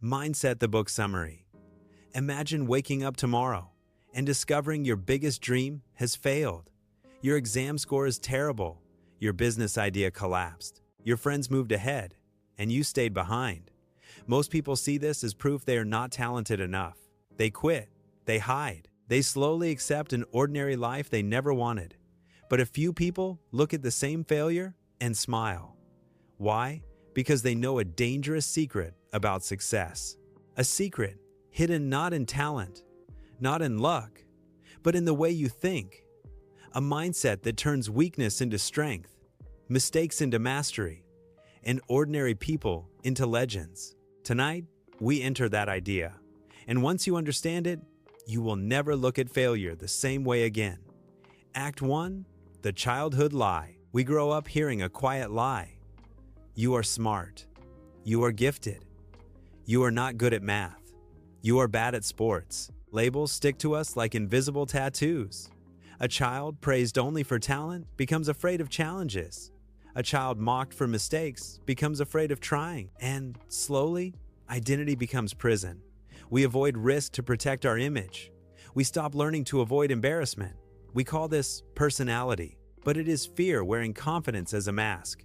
Mindset, the book summary. Imagine waking up tomorrow and discovering your biggest dream has failed. Your exam score is terrible. Your business idea collapsed. Your friends moved ahead, and you stayed behind. Most people see this as proof they are not talented enough. They quit. They hide. They slowly accept an ordinary life they never wanted. But a few people look at the same failure and smile. Why? Because they know a dangerous secret about success. A secret hidden not in talent, not in luck, but in the way you think. A mindset that turns weakness into strength, mistakes into mastery, and ordinary people into legends. Tonight, we enter that idea. And once you understand it, you will never look at failure the same way again. Act 1. The childhood lie. We grow up hearing a quiet lie. You are smart. You are gifted. You are not good at math. You are bad at sports. Labels stick to us like invisible tattoos. A child praised only for talent becomes afraid of challenges. A child mocked for mistakes becomes afraid of trying. And slowly, identity becomes prison. We avoid risk to protect our image. We stop learning to avoid embarrassment. We call this personality, but it is fear wearing confidence as a mask.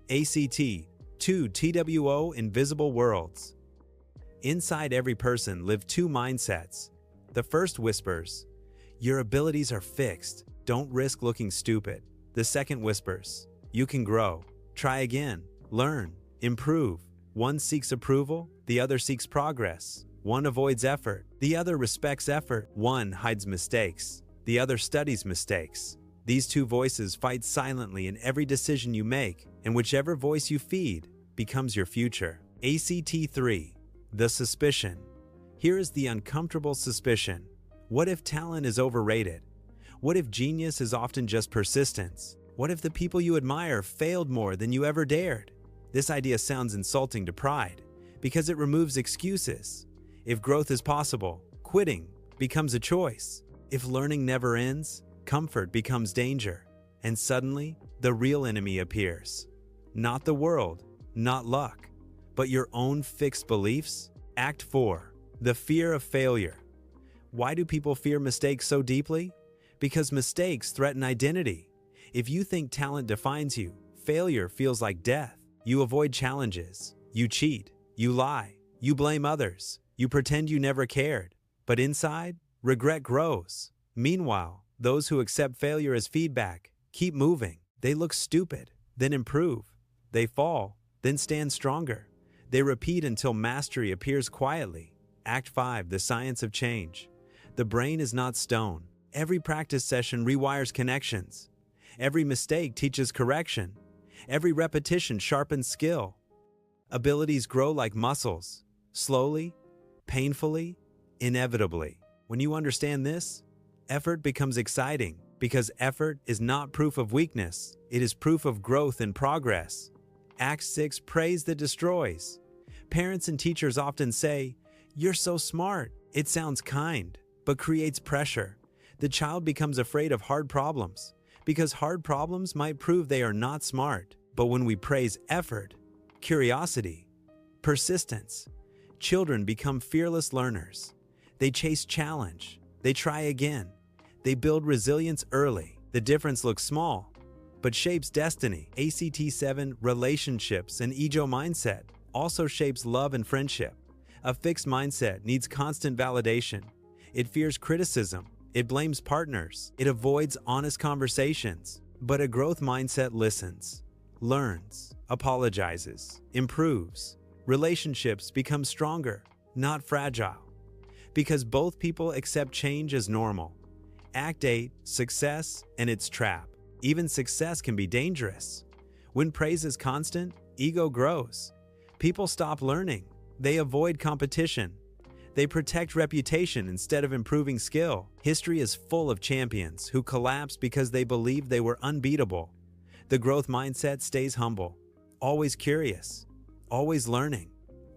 ACT 2 TWO Invisible Worlds. Inside every person live two mindsets. The first whispers, "Your abilities are fixed. Don't risk looking stupid." The second whispers, "You can grow. Try again. Learn. Improve." One seeks approval, the other seeks progress. One avoids effort, the other respects effort. One hides mistakes, the other studies mistakes. These two voices fight silently in every decision you make, and whichever voice you feed becomes your future. ACT 3. The suspicion. Here is the uncomfortable suspicion. What if talent is overrated? What if genius is often just persistence? What if the people you admire failed more than you ever dared? This idea sounds insulting to pride because it removes excuses. If growth is possible, quitting becomes a choice. If learning never ends, comfort becomes danger. And suddenly, the real enemy appears. Not the world, not luck, but your own fixed beliefs. Act 4. The fear of failure. Why do people fear mistakes so deeply? Because mistakes threaten identity. If you think talent defines you, failure feels like death. You avoid challenges. You cheat. You lie. You blame others. You pretend you never cared. But inside, regret grows. Meanwhile, those who accept failure as feedback keep moving. They look stupid, then improve. They fall, then stand stronger. They repeat until mastery appears quietly. Act 5. The science of change. The brain is not stone. Every practice session rewires connections. Every mistake teaches correction. Every repetition sharpens skill. Abilities grow like muscles, slowly, painfully, inevitably. When you understand this, effort becomes exciting because effort is not proof of weakness, it is proof of growth and progress. Act 6. Praise that destroys. Parents and teachers often say, "You're so smart." It sounds kind, but creates pressure. The child becomes afraid of hard problems because hard problems might prove they are not smart. But when we praise effort, curiosity, persistence, children become fearless learners. They chase challenge. They try again. They build resilience early. The difference looks small, but shapes destiny. ACT 7. Relationships and ego mindset also shapes love and friendship. A fixed mindset needs constant validation. It fears criticism. It blames partners. It avoids honest conversations. But a growth mindset listens, learns, apologizes, improves. Relationships become stronger, not fragile, because both people accept change as normal. Act 8. Success and its trap. Even success can be dangerous. When praise is constant, ego grows. People stop learning. They avoid competition. They protect reputation instead of improving skill. History is full of champions who collapsed because they believed they were unbeatable. The growth mindset stays humble, always curious, always learning,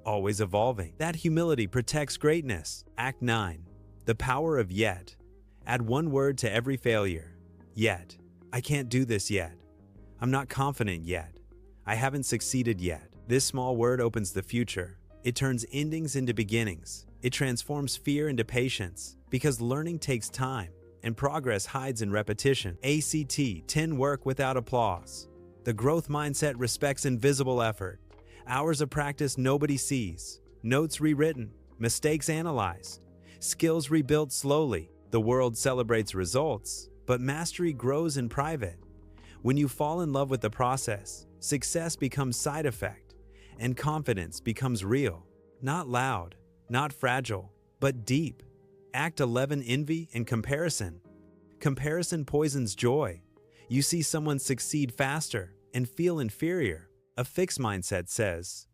always evolving. That humility protects greatness. Act 9. The power of yet. Add one word to every failure. Yet. I can't do this yet. I'm not confident yet. I haven't succeeded yet. This small word opens the future. It turns endings into beginnings. It transforms fear into patience, because learning takes time and progress hides in repetition. ACT 10 Work without applause. The growth mindset respects invisible effort. Hours of practice nobody sees. Notes rewritten. Mistakes analyzed. Skills rebuilt slowly. The world celebrates results, but mastery grows in private. When you fall in love with the process, success becomes side effect, and confidence becomes real. Not loud, not fragile, but deep. Act 11 Envy and comparison. Comparison poisons joy. You see someone succeed faster and feel inferior. A fixed mindset says,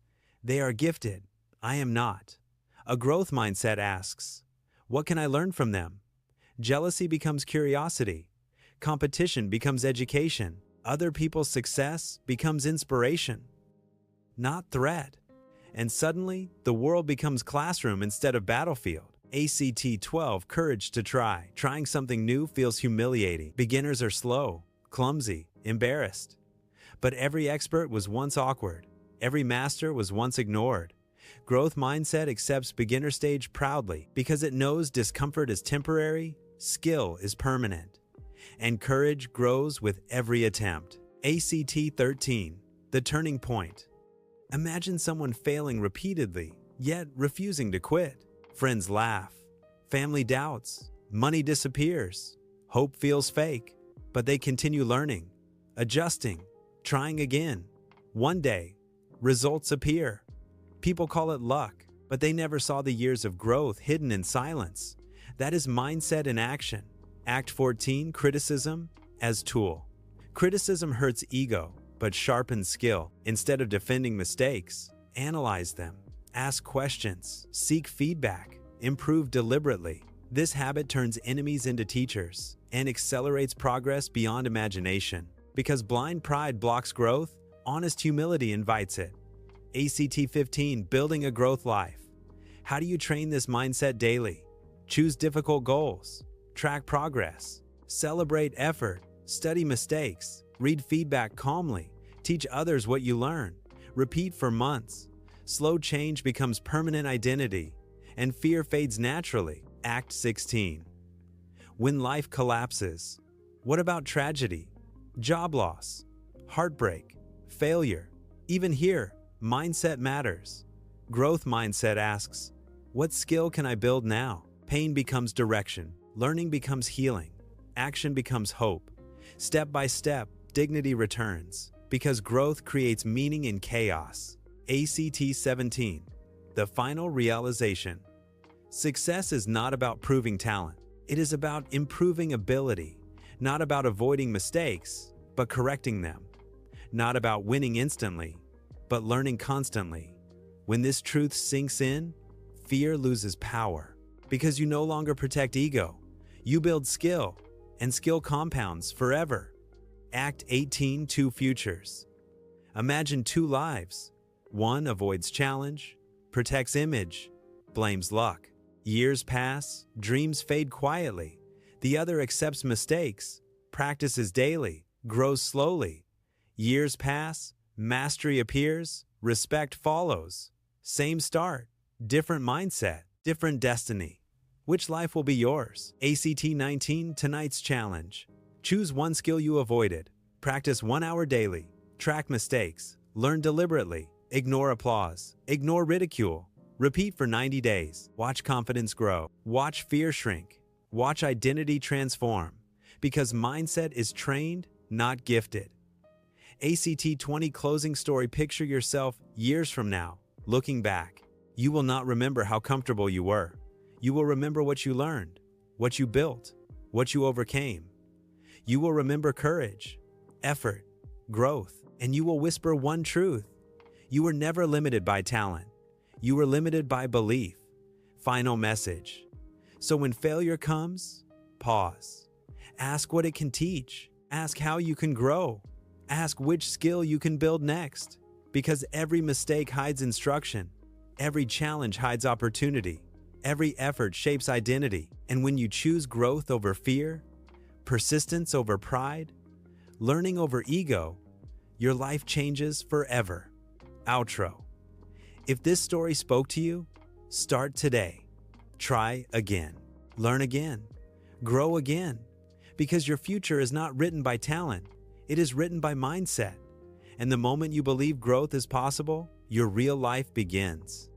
"They are gifted, I am not." A growth mindset asks, "What can I learn from them?" Jealousy becomes curiosity. Competition becomes education. Other people's success becomes inspiration, not threat. And suddenly, the world becomes classroom instead of battlefield. ACT 12 Courage to try. Trying something new feels humiliating. Beginners are slow, clumsy, embarrassed. But every expert was once awkward. Every master was once ignored. Growth mindset accepts beginner stage proudly because it knows discomfort is temporary, skill is permanent, and courage grows with every attempt. ACT 13 The Turning Point. Imagine someone failing repeatedly, yet refusing to quit. Friends laugh, family doubts, money disappears, hope feels fake, but they continue learning, adjusting, trying again. One day, results appear. People call it luck, but they never saw the years of growth hidden in silence. That is mindset in action. Act 14 Criticism as tool. Criticism hurts ego, but sharpens skill. Instead of defending mistakes, analyze them. Ask questions, seek feedback, improve deliberately. This habit turns enemies into teachers and accelerates progress beyond imagination. Because blind pride blocks growth, honest humility invites it. ACT 15 Building a Growth Life. How do you train this mindset daily? Choose difficult goals, track progress, celebrate effort, study mistakes, read feedback calmly, teach others what you learn, repeat for months. Slow change becomes permanent identity, and fear fades naturally. Act 16. When life collapses. What about tragedy, job loss, heartbreak, failure? Even here, mindset matters. Growth mindset asks, what skill can I build now? Pain becomes direction, learning becomes healing, action becomes hope. Step by step, dignity returns, because growth creates meaning in chaos. ACT 17. The final realization. Success is not about proving talent. It is about improving ability, not about avoiding mistakes, but correcting them. Not about winning instantly, but learning constantly. When this truth sinks in, fear loses power, because you no longer protect ego. You build skill, and skill compounds forever. Act 18 Two Futures. Imagine two lives. One avoids challenge, protects image, blames luck. Years pass, dreams fade quietly. The other accepts mistakes, practices daily, grows slowly. Years pass, mastery appears, respect follows. Same start, different mindset, different destiny. Which life will be yours? ACT 19 Tonight's Challenge. Choose one skill you avoided. Practice 1 hour daily. Track mistakes. Learn deliberately. Ignore applause. Ignore ridicule. Repeat for 90 days. Watch confidence grow. Watch fear shrink. Watch identity transform. Because mindset is trained, not gifted. ACT 20 Closing Story. Picture yourself years from now, looking back. You will not remember how comfortable you were. You will remember what you learned, what you built, what you overcame. You will remember courage, effort, growth, and you will whisper one truth. You were never limited by talent. You were limited by belief. Final message. So when failure comes, pause. Ask what it can teach. Ask how you can grow. Ask which skill you can build next. Because every mistake hides instruction. Every challenge hides opportunity. Every effort shapes identity. And when you choose growth over fear, persistence over pride, learning over ego, your life changes forever. Outro. If this story spoke to you, start today. Try again. Learn again. Grow again. Because your future is not written by talent, it is written by mindset. And the moment you believe growth is possible, your real life begins.